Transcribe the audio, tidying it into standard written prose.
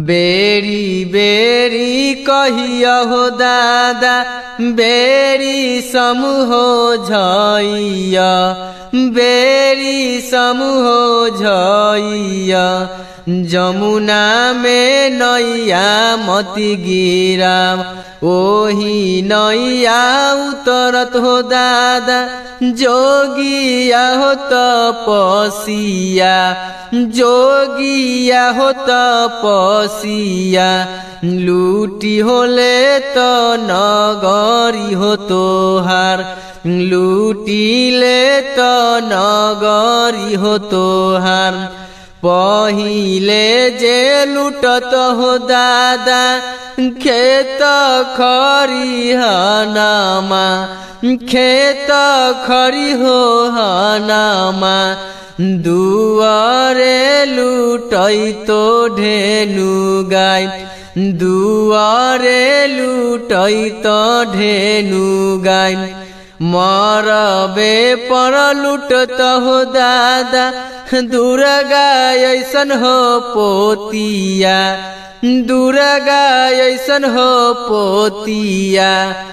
बेरी बेरी कहिया हो दादा बेरी समूह झइया बेरी समूह झइया जमुना में नैया मति गिरा ओही नैया उतरत हो दादा जोगिया हो तपसिया जोगिया हो तपसिया लूटी होले तो नगरी हो तोहार लूटीले तो नगरी हो तोहार पहिले जे लूटत हो दादा खेत खरिहानमा खेत खरी हो हनामा दुआरे लूटई तो ढेनु गाय दुआरे लूटई तो ढेनु गाय मरबे पर लूटत हो दादा दुर्गा ऐसन हो पोतिया दुर्गा ऐसन हो पोतिया।